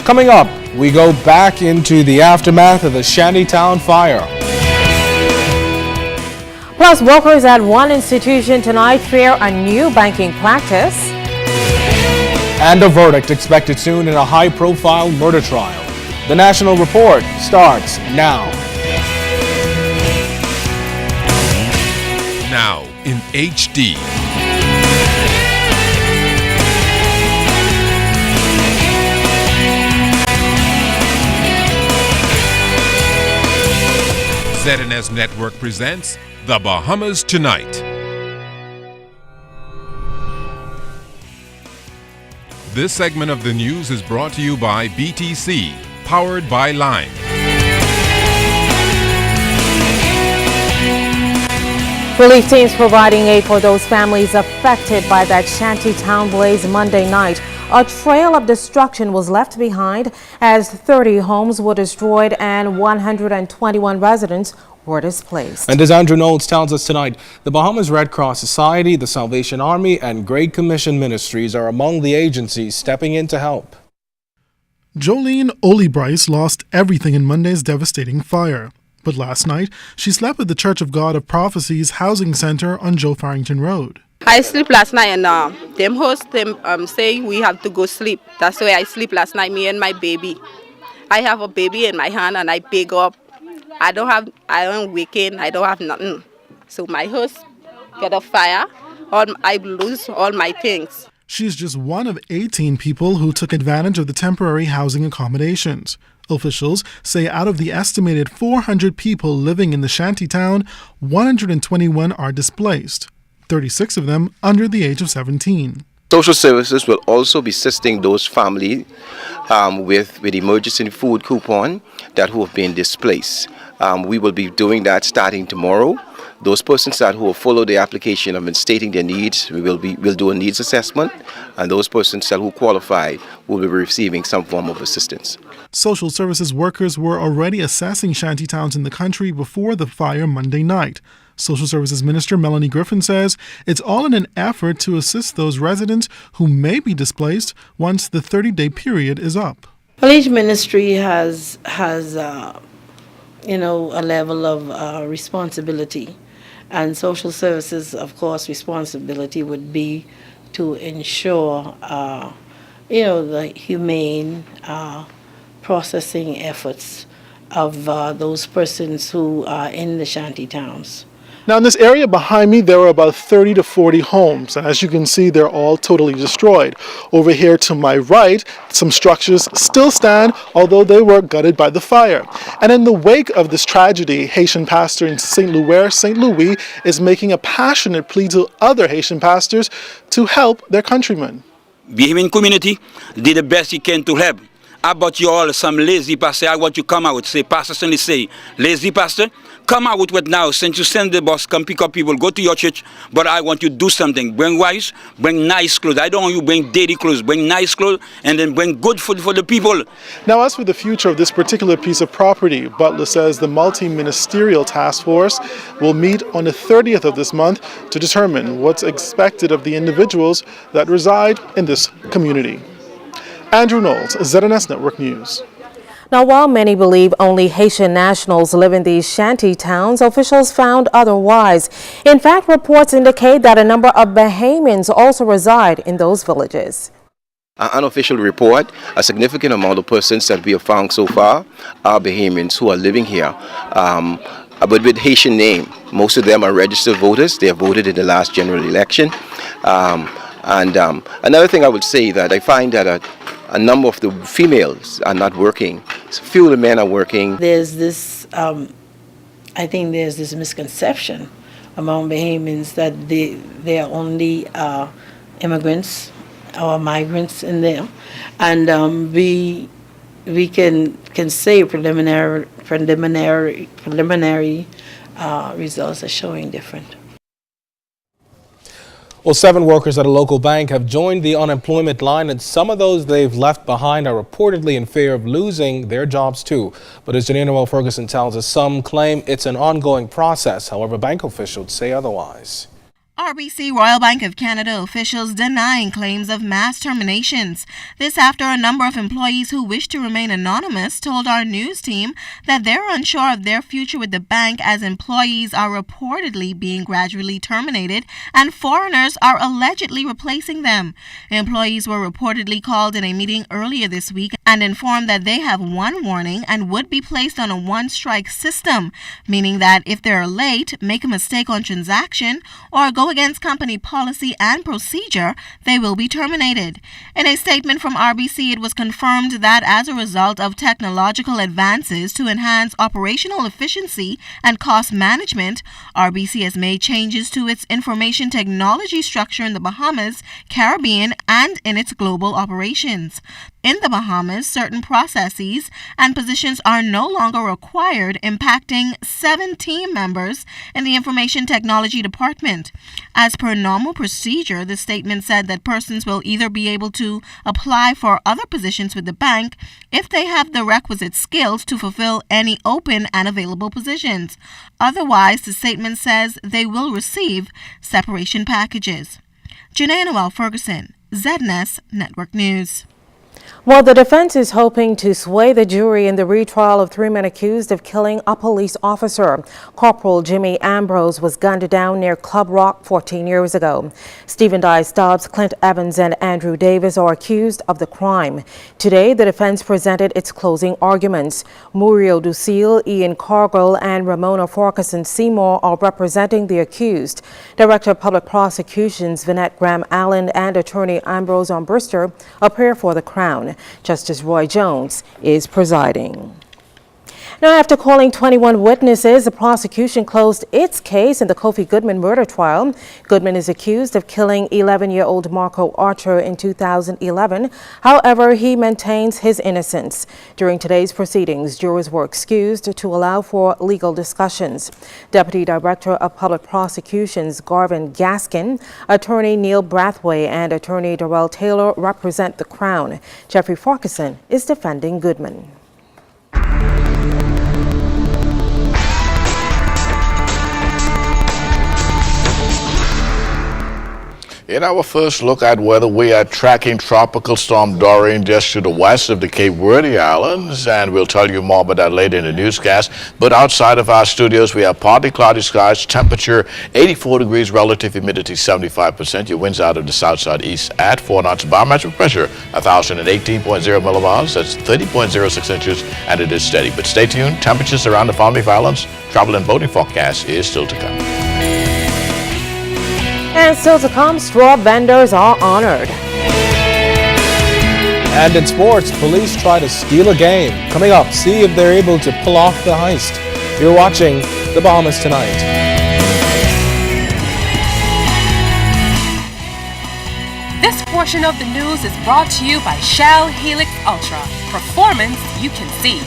Coming up, we go back into the aftermath of the Shantytown fire. Plus, workers at one institution tonight fear a new banking practice. And a verdict expected soon in a high-profile murder trial. The National Report starts now. Now in HD. ZNS Network presents The Bahamas Tonight. This segment of the news is brought to you by BTC, powered by Line. Relief teams providing aid for those families affected by that Shantytown blaze Monday night. A trail of destruction was left behind as 30 homes were destroyed and 121 residents were displaced. And as Andrew Knowles tells us tonight, the Bahamas Red Cross Society, the Salvation Army, and Great Commission Ministries are among the agencies stepping in to help. Jolene Olibryce lost everything in Monday's devastating fire. But last night, she slept at the Church of God of Prophecies Housing Center on Joe Farrington Road. I sleep last night and them hosts say we have to go sleep. That's why I sleep last night, me and my baby. I have a baby in my hand and I pick up. I don't waken, I don't have nothing. So my host get a fire, I lose all my things. She's just one of 18 people who took advantage of the temporary housing accommodations. Officials say out of the estimated 400 people living in the shantytown, 121 are displaced, 36 of them under the age of 17. Social services will also be assisting those families with emergency food coupon that who have been displaced. We will be doing that starting tomorrow. Those persons that who have followed the application and been stating their needs, we'll do a needs assessment, and those persons that who qualify will be receiving some form of assistance. Social services workers were already assessing shantytowns in the country before the fire Monday night. Social Services Minister Melanie Griffin says it's all in an effort to assist those residents who may be displaced once the 30-day period is up. Well, each ministry has a level of responsibility, and social services, of course, responsibility would be to ensure, the humane processing efforts of those persons who are in the shantytowns. Now in this area behind me, there are about 30 to 40 homes, and as you can see, they're all totally destroyed. Over here to my right, some structures still stand, although they were gutted by the fire. And in the wake of this tragedy, Haitian pastor in St. Louis is making a passionate plea to other Haitian pastors to help their countrymen. Bahamian community did the best he can to help. How about you all, some lazy pastor? I want you to come out, say, Pastor Sunday say, lazy pastor, come out with now, since you send the bus, come pick up people, go to your church, but I want you to do something. Bring rice, bring nice clothes. I don't want you to bring dirty clothes, bring nice clothes, and then bring good food for the people. Now, as for the future of this particular piece of property, Butler says the multi-ministerial task force will meet on the 30th of this month to determine what's expected of the individuals that reside in this community. Andrew Knowles, ZNS Network News. Now, while many believe only Haitian nationals live in these shanty towns, officials found otherwise. In fact, reports indicate that a number of Bahamians also reside in those villages. An unofficial report, a significant amount of persons that we have found so far are Bahamians who are living here, but with Haitian name. Most of them are registered voters. They have voted in the last general election. Another thing I would say that I find that a number of the females are not working. Few of the men are working. There's this, I think there's this misconception among Bahamians that they are only immigrants or migrants in there, and we can say preliminary results are showing different. Well, 7 workers at a local bank have joined the unemployment line, and some of those they've left behind are reportedly in fear of losing their jobs too. But as Janina Noel Ferguson tells us, some claim it's an ongoing process. However, bank officials say otherwise. RBC Royal Bank of Canada officials denying claims of mass terminations. This after a number of employees who wish to remain anonymous told our news team that they're unsure of their future with the bank as employees are reportedly being gradually terminated and foreigners are allegedly replacing them. Employees were reportedly called in a meeting earlier this week and informed that they have one warning and would be placed on a one-strike system, meaning that if they're late, make a mistake on transaction, or go against company policy and procedure, they will be terminated. In a statement from RBC, it was confirmed that as a result of technological advances to enhance operational efficiency and cost management, RBC has made changes to its information technology structure in the Bahamas, Caribbean, and in its global operations. In the Bahamas, certain processes and positions are no longer required, impacting 7 team members in the Information Technology Department. As per normal procedure, the statement said that persons will either be able to apply for other positions with the bank if they have the requisite skills to fulfill any open and available positions. Otherwise, the statement says they will receive separation packages. Janae Noel Ferguson, ZNS Network News. Well, the defense is hoping to sway the jury in the retrial of 3 men accused of killing a police officer. Corporal Jimmy Ambrose was gunned down near Club Rock 14 years ago. Stephen Dye Stubbs, Clint Evans, and Andrew Davis are accused of the crime. Today, the defense presented its closing arguments. Muriel Ducille, Ian Cargill, and Ramona Farquharson Seymour are representing the accused. Director of Public Prosecutions Vinette Graham-Allen and Attorney Ambrose Armbruster appear for the Crown. Justice Roy Jones is presiding. Now, after calling 21 witnesses, the prosecution closed its case in the Kofi Goodman murder trial. Goodman is accused of killing 11-year-old Marco Archer in 2011. However, he maintains his innocence. During today's proceedings, jurors were excused to allow for legal discussions. Deputy Director of Public Prosecutions Garvin Gaskin, Attorney Neil Brathwaite, and Attorney Darrell Taylor represent the Crown. Jeffrey Farquharson is defending Goodman. In our first look at weather, we are tracking Tropical Storm Dorian just to the west of the Cape Verde Islands, and we'll tell you more about that later in the newscast. But outside of our studios, we have partly cloudy skies, temperature 84 degrees, relative humidity 75%. Your winds out of the south-southeast at 4 knots. Barometric pressure 1,018.0 millibars, that's 30.06 inches, and it is steady. But stay tuned, temperatures around the Falkland Islands, travel and boating forecast is still to come. And still to come, straw vendors are honored. And in sports, police try to steal a game. Coming up, see if they're able to pull off the heist. You're watching The Bahamas Tonight. This portion of the news is brought to you by Shell Helix Ultra. Performance you can see.